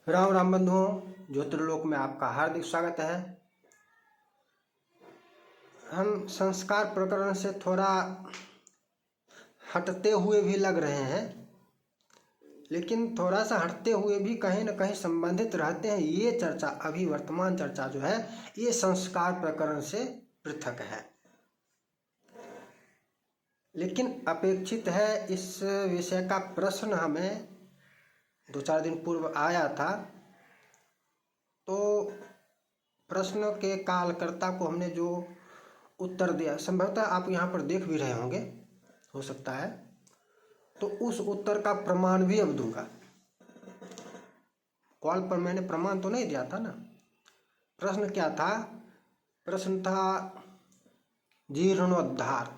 राम राम बंधुओं, ज्योतिर्लोक में आपका हार्दिक स्वागत है। हम संस्कार प्रकरण से थोड़ा हटते हुए भी लग रहे हैं, लेकिन थोड़ा सा हटते हुए भी कहीं न कहीं संबंधित रहते हैं। ये चर्चा, अभी वर्तमान चर्चा जो है, ये संस्कार प्रकरण से पृथक है, लेकिन अपेक्षित है। इस विषय का प्रश्न हमें 2-4 दिन पूर्व आया था, तो प्रश्न के कालकर्ता को हमने जो उत्तर दिया, संभवतः आप यहाँ पर देख भी रहे होंगे, हो सकता है, तो उस उत्तर का प्रमाण भी अब दूंगा। कॉल पर मैंने प्रमाण तो नहीं दिया था ना। प्रश्न क्या था? प्रश्न था जीर्णोद्धार।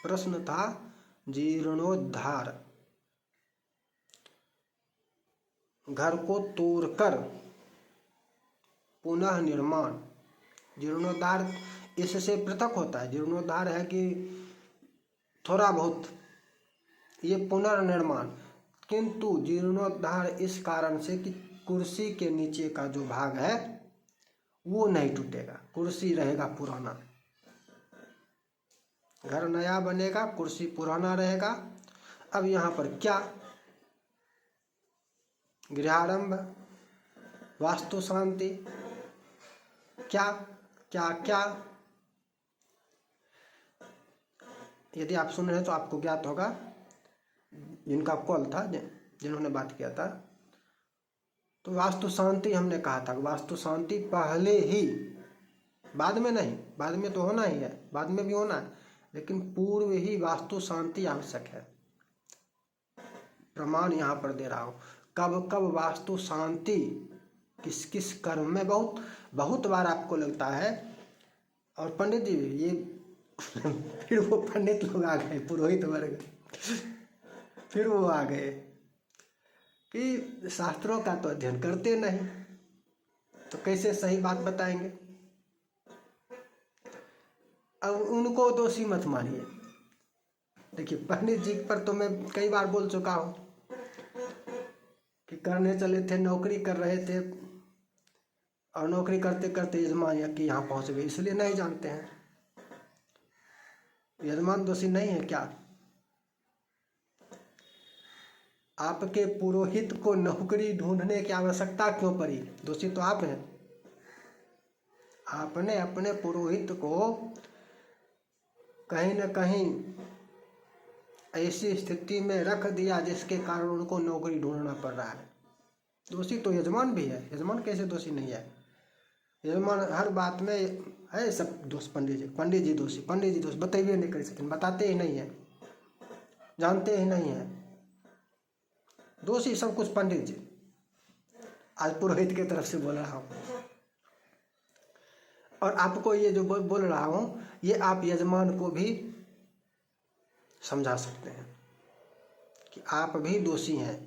प्रश्न था जीर्णोद्धार। घर को तोड़कर पुनः निर्माण। जीर्णोद्धार इससे पृथक होता है। जीर्णोद्धार है कि थोड़ा बहुत, ये पुनर्निर्माण। किंतु जीर्णोद्धार इस कारण से कि कुर्सी के नीचे का जो भाग है वो नहीं टूटेगा, कुर्सी रहेगा पुराना। घर नया बनेगा, कुर्सी पुराना रहेगा। अब यहाँ पर क्या? गृहारंभ, वास्तु शांति, क्या क्या क्या? यदि आप सुन रहे हैं तो आपको ज्ञात होगा, जिनका कॉल था, जिन्होंने बात किया था, तो वास्तु शांति हमने कहा था। वास्तु शांति पहले ही, बाद में नहीं। बाद में तो होना ही है, बाद में भी होना है, लेकिन पूर्व ही वास्तु शांति आवश्यक है। प्रमाण यहाँ पर दे रहा हूँ। कब कब वास्तु शांति किस किस कर्म में, बहुत बार आपको लगता है। और पंडित जी ये फिर वो पंडित लोग आ गए, पुरोहित वर्ग, फिर वो आ गए कि शास्त्रों का तो अध्ययन करते नहीं, तो कैसे सही बात बताएंगे। अब उनको दोषी मत मानिए। देखिए, पंडित जी पर तो मैं कई बार बोल चुका हूँ कि करने चले थे, नौकरी कर रहे थे, और नौकरी करते करते यजमान कि यहाँ पहुँच गए, इसलिए नहीं जानते हैं। यजमान दोषी नहीं है क्या? आपके पुरोहित को नौकरी ढूंढने की आवश्यकता क्यों पड़ी? दोषी तो आप हैं। आपने अपने पुरोहित को कहीं न कहीं ऐसी स्थिति में रख दिया जिसके कारण उनको नौकरी ढूंढना पड़ रहा है। दोषी तो यजमान भी है। यजमान कैसे दोषी नहीं है? यजमान हर बात में है सब दोष। पंडित जी दोषी, पंडित जी दोष बताइए नहीं कर सकते, बताते ही नहीं है, जानते ही नहीं है। दोषी सब कुछ पंडित जी। आज पुरोहित की तरफ से बोल रहा हूँ, और आपको ये जो बोल रहा हूँ, ये आप यजमान को भी समझा सकते हैं कि आप भी दोषी हैं।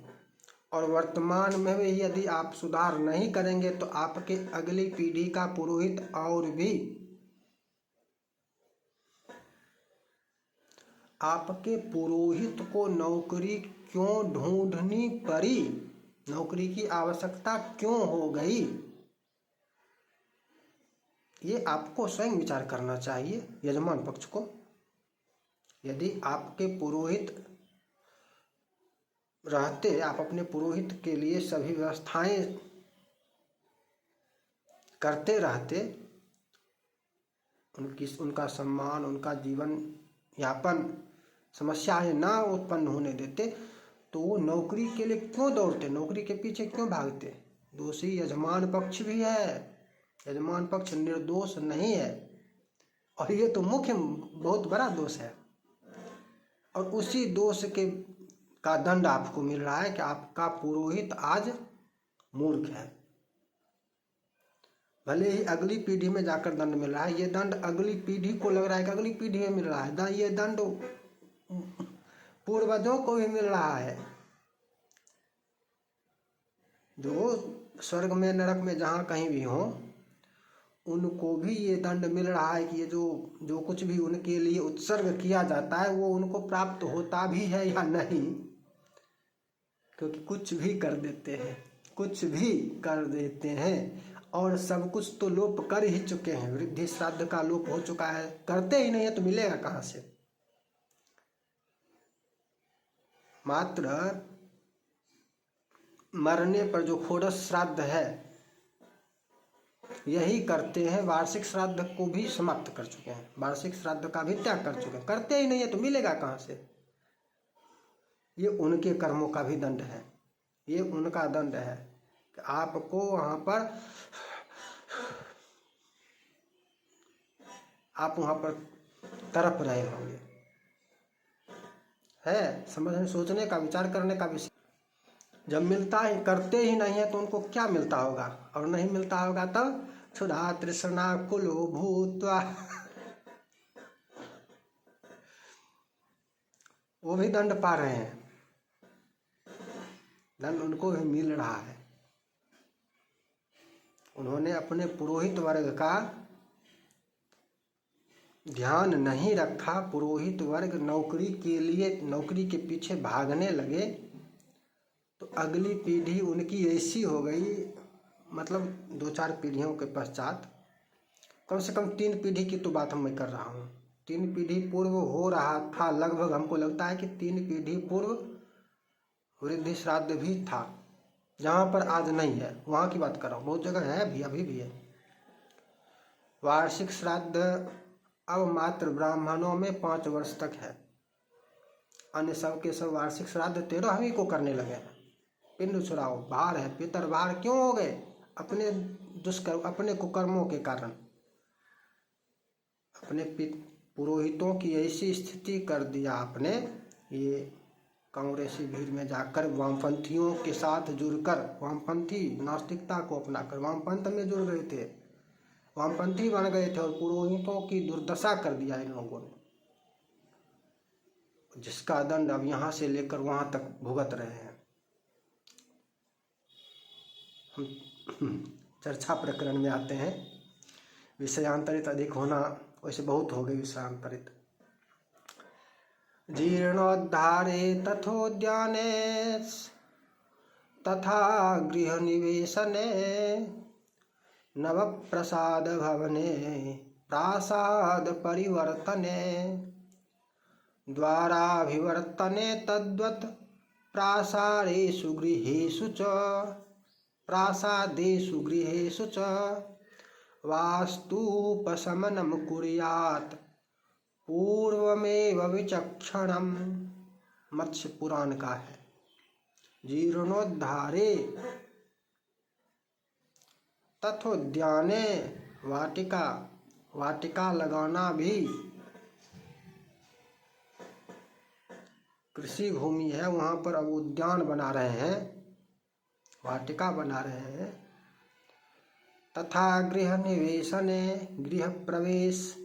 और वर्तमान में भी यदि आप सुधार नहीं करेंगे तो आपके अगली पीढ़ी का पुरोहित और भी आपके पुरोहित को नौकरी क्यों ढूंढनी पड़ी, नौकरी की आवश्यकता क्यों हो गई, ये आपको स्वयं विचार करना चाहिए, यजमान पक्ष को। यदि आपके पुरोहित रहते, आप अपने पुरोहित के लिए सभी व्यवस्थाएं करते रहते, उनका सम्मान, उनका जीवन यापन, समस्याएं ना उत्पन्न होने देते, तो वो नौकरी के लिए क्यों दौड़ते, नौकरी के पीछे क्यों भागते? दोषी यजमान पक्ष भी है। यजमान पक्ष निर्दोष नहीं है, और ये तो मुख्य बहुत बड़ा दोष है। और उसी दोष का दंड आपको मिल रहा है कि आपका पुरोहित आज मूर्ख है। भले ही अगली पीढ़ी में जाकर दंड मिल रहा है, ये दंड अगली पीढ़ी को लग रहा है कि अगली पीढ़ी में मिल रहा है, ये दंड पूर्वजों को भी मिल रहा है। जो स्वर्ग में, नरक में, जहाँ कहीं भी हो, उनको भी ये दंड मिल रहा है कि ये जो कुछ भी उनके लिए उत्सर्ग किया जाता है वो उनको प्राप्त होता भी है या नहीं। क्योंकि कुछ भी कर देते हैं, कुछ भी कर देते हैं, और सब कुछ तो लोप कर ही चुके हैं। वृद्धि श्राद्ध का लोप हो चुका है, करते ही नहीं है तो मिलेगा कहाँ से। मात्र मरने पर जो षोडश श्राद्ध है यही करते हैं, वार्षिक श्राद्ध को भी समाप्त कर चुके हैं, वार्षिक श्राद्ध का भी त्याग कर चुके हैं। करते ही नहीं है तो मिलेगा कहाँ से। ये उनके कर्मों का भी दंड है, ये उनका दंड है कि आपको वहाँ पर आप वहाँ पर तड़प रहे होंगे। है समझने सोचने का, विचार करने का विषय। जब मिलता ही करते ही नहीं है तो उनको क्या मिलता होगा, और नहीं मिलता होगा तब क्षुधा तृष्णा कुलो भूत्वा वो भी दंड पा रहे हैं, दंड उनको भी मिल रहा है। उन्होंने अपने पुरोहित वर्ग का ध्यान नहीं रखा, पुरोहित वर्ग नौकरी के लिए, नौकरी के पीछे भागने लगे, तो अगली पीढ़ी उनकी ऐसी हो गई, मतलब 2-4 पीढ़ियों के पश्चात, कम से कम 3 पीढ़ी की तो बात मैं कर रहा हूँ, 3 पीढ़ी पूर्व हो रहा था लगभग। हमको लगता है कि 3 पीढ़ी पूर्व वृद्धि श्राद्ध भी था, जहाँ पर आज नहीं है, वहाँ की बात कर रहा हूँ। बहुत जगह है भी, अभी भी है। वार्षिक श्राद्ध अब मात्र ब्राह्मणों में 5 वर्ष तक है, अन्य सब के सब वार्षिक श्राद्ध 13वीं को करने लगे हैं। पिंड छुड़ाओ भार है, पितर भार क्यों हो गए? अपने दुष्कर्म, अपने कुकर्मों के कारण, अपने पुरोहितों की ऐसी स्थिति कर दिया आपने। ये कांग्रेसी भीड़ में जाकर वामपंथियों के साथ जुड़कर, वामपंथी नास्तिकता को अपनाकर वामपंथ में जुड़ गए थे, वामपंथी बन गए थे, और पुरोहितों की दुर्दशा कर दिया इन लोगों ने, जिसका दंड अब यहाँ से लेकर वहाँ तक भुगत रहे हैं। हम चर्चा प्रकरण में आते हैं। विषयांतरित अधिक होना, वैसे बहुत हो गई विषयांतरित। जीर्णोद्धारे तथोद्याने तथा गृह निवेशने नवप्रसाद भवने प्रासाद परिवर्तने द्वाराभिवर्तने तद्वत् प्रासादेषु गृहेषु च प्रासादेषु गृहेषु च वास्तुपशमनं कुर्यात् पूर्वमेव विचक्षणम्। मत्स्य पुराण का है। जीर्णोद्धारे तथोद्याने, वाटिका, वाटिका लगाना भी, कृषि भूमि है वहाँ पर अब उद्यान बना रहे हैं, वाटिका बना रहे हैं। तथा गृह निवेशने, गृह प्रवेश,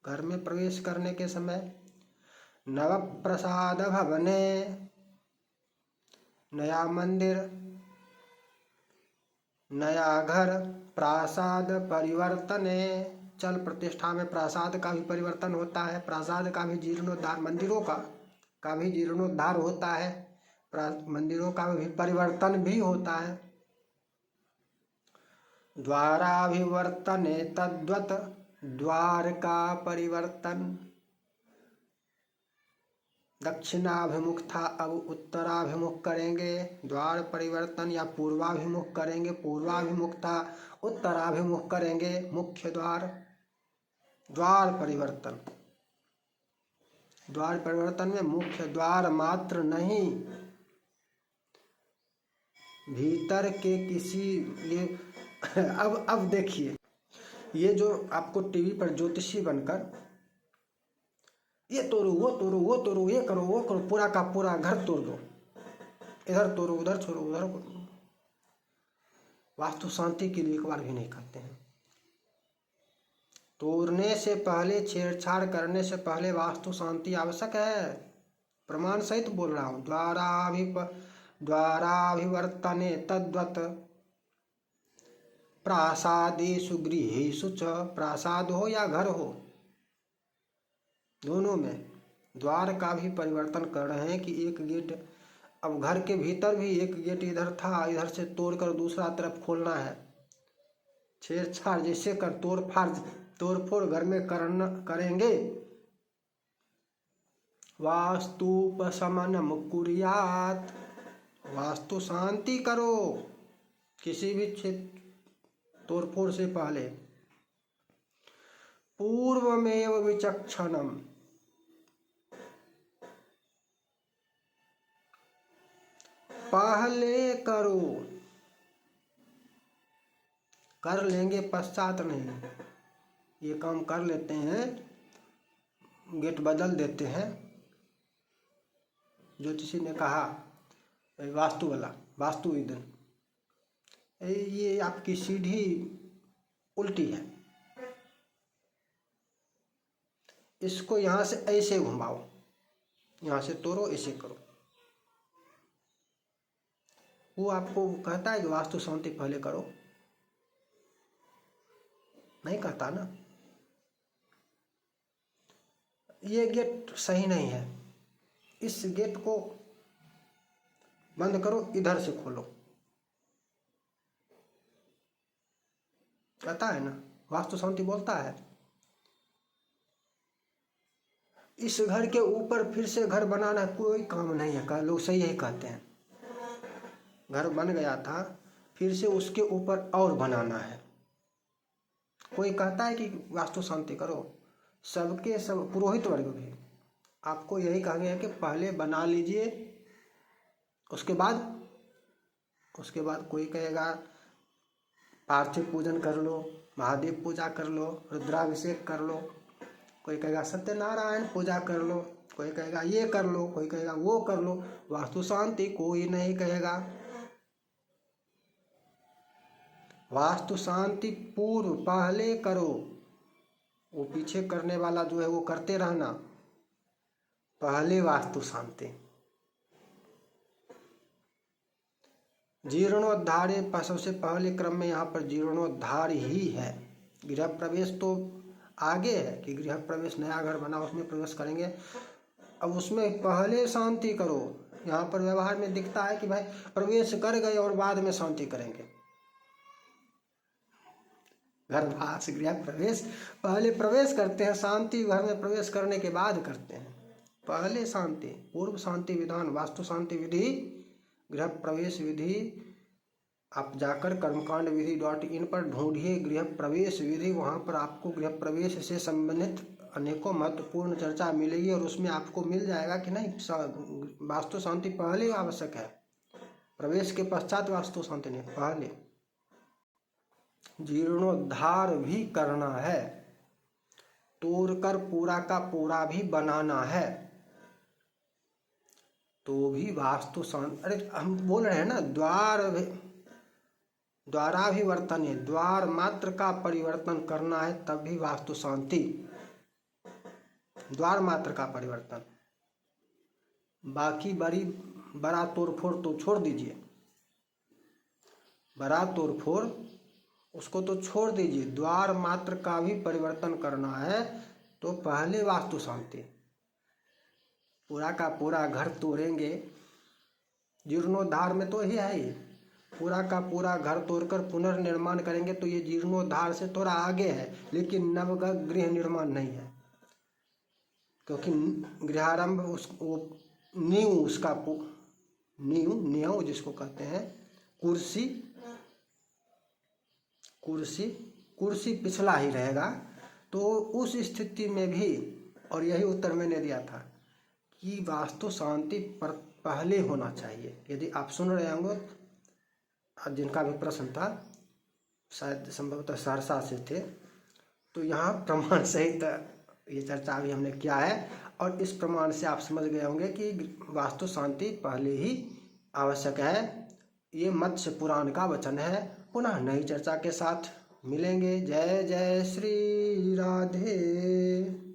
घर में प्रवेश करने के समय, नव प्रसाद भवने, नया मंदिर, नया घर, प्रासाद परिवर्तने, चल प्रतिष्ठा में प्रासाद का भी परिवर्तन होता है, प्रासाद का भी जीर्णोद्धार, मंदिरों का भी जीर्णोद्धार होता है, मंदिरों का भी परिवर्तन भी होता है। द्वाराभिवर्तने तद्वत्, द्वार का परिवर्तन, दक्षिणाभिमुख था अब उत्तराभिमुख करेंगे, द्वार परिवर्तन, या पूर्वाभिमुख करेंगे, पूर्वाभिमुख था उत्तराभिमुख करेंगे, मुख्य द्वार, द्वार परिवर्तन। द्वार परिवर्तन में मुख्य द्वार मात्र नहीं, भीतर के किसी ये अब देखिए, ये जो आपको टीवी पर ज्योतिषी बनकर ये तोड़ो, वो तोड़ो, वो तोड़ो, ये करो, वो करो, पूरा का पूरा घर तोड़ दो, इधर तोड़ो, उधर छोड़ो, उधर, वास्तु शांति के लिए एक बार भी नहीं करते हैं। तोड़ने से पहले, छेड़छाड़ करने से पहले वास्तु शांति आवश्यक है। प्रमाण सहित बोल रहा हूँ। द्वाराभिवर्तने तद्वत् प्रासादेषु गृहेषु च, प्रासाद हो या घर हो, दोनों में द्वार का भी परिवर्तन कर रहे हैं कि एक गेट अब घर के भीतर भी एक गेट इधर था, इधर से तोड़कर दूसरा तरफ खोलना है। छेड़छाड़ जैसे कर तोड़फोड़ घर में करेंगे। वास्तुपशमनम कुर्यात्, वास्तु शांति करो किसी भी तोड़फोड़ से पहले। पूर्वमेव विचक्षणम, पहले करो, कर लेंगे पश्चात नहीं। ये काम कर लेते हैं, गेट बदल देते हैं। ज्योतिषी ने कहा वास्तु वाला, वास्तुविदन, ये आपकी सीढ़ी उल्टी है, इसको यहाँ से ऐसे घुमाओ, यहाँ से तोड़ो, ऐसे करो। वो आपको कहता है कि वास्तु शांति पहले करो? नहीं कहता ना। ये गेट सही नहीं है, इस गेट को बंद करो, इधर से खोलो, कहता है ना। वास्तु शांति बोलता है। इस घर के ऊपर फिर से घर बनाना कोई काम नहीं है, लोग सही यही कहते हैं। घर बन गया था, फिर से उसके ऊपर और बनाना है। कोई कहता है कि वास्तु शांति करो? सबके सब पुरोहित वर्ग भी आपको यही कहेंगे कि पहले बना लीजिए, उसके बाद कोई कहेगा पार्थिव पूजन कर लो, महादेव पूजा कर लो, रुद्राभिषेक कर लो, कोई कहेगा सत्यनारायण पूजा कर लो, कोई कहेगा ये कर लो, कोई कहेगा वो कर लो। वास्तु शांति कोई नहीं कहेगा। वास्तु शांति पूर्व पहले करो, वो पीछे करने वाला जो है वो करते रहना, पहले वास्तु शांति। जीर्णोद्धार सबसे पहले क्रम में यहाँ पर जीर्णोद्धार ही है। गृह प्रवेश तो आगे है कि गृह प्रवेश, नया घर बना उसमें प्रवेश करेंगे, अब उसमें पहले शांति करो। यहाँ पर व्यवहार में दिखता है कि भाई प्रवेश कर गए और बाद में शांति करेंगे। गर्भवास गृह प्रवेश पहले प्रवेश करते हैं, शांति घर में प्रवेश करने के बाद करते हैं। पहले शांति, पूर्व शांति विधान, वास्तु शांति विधि, गृह प्रवेश विधि। आप जाकर कर्मकांडविधि.in पर ढूंढिए गृह प्रवेश विधि, वहाँ पर आपको गृह प्रवेश से संबंधित अनेकों महत्वपूर्ण चर्चा मिलेगी और उसमें आपको मिल जाएगा कि नहीं वास्तु शांति पहले आवश्यक है, प्रवेश के पश्चात वास्तु शांति नहीं, पहले। जीर्णोद्धार भी करना है, तोड़कर पूरा का पूरा भी बनाना है, तो भी वास्तु शांति। अरे हम बोल रहे हैं ना, द्वाराभिवर्तन है, द्वार मात्र का परिवर्तन करना है तब भी वास्तु शांति। द्वार मात्र का परिवर्तन, बाकी बड़ा तोड़फोड़ तो छोड़ दीजिए, बड़ा तोड़फोड़ उसको तो छोड़ दीजिए। द्वार मात्र का भी परिवर्तन करना है तो पहले वास्तु शांति। पूरा का पूरा घर तोड़ेंगे, जीर्णोद्धार में तो ही है ही, पूरा का पूरा घर तोड़कर पुनर्निर्माण करेंगे तो ये जीर्णोद्धार से थोड़ा आगे है, लेकिन नवगृह गृह निर्माण नहीं है, क्योंकि गृहारंभ वो नींव, उसका नींव जिसको कहते हैं, कुर्सी पिछला ही रहेगा। तो उस स्थिति में भी, और यही उत्तर मैंने दिया था कि वास्तु शांति पर पहले होना चाहिए। यदि आप सुन रहे होंगे, जिनका भी प्रश्न था शायद संभवतः सहरसा से थे, तो यहाँ प्रमाण सहित ये चर्चा भी हमने किया है और इस प्रमाण से आप समझ गए होंगे कि वास्तु शांति पहले ही आवश्यक है। ये मत्स्य पुराण का वचन है। पुनः नई चर्चा के साथ मिलेंगे। जय जय श्री राधे।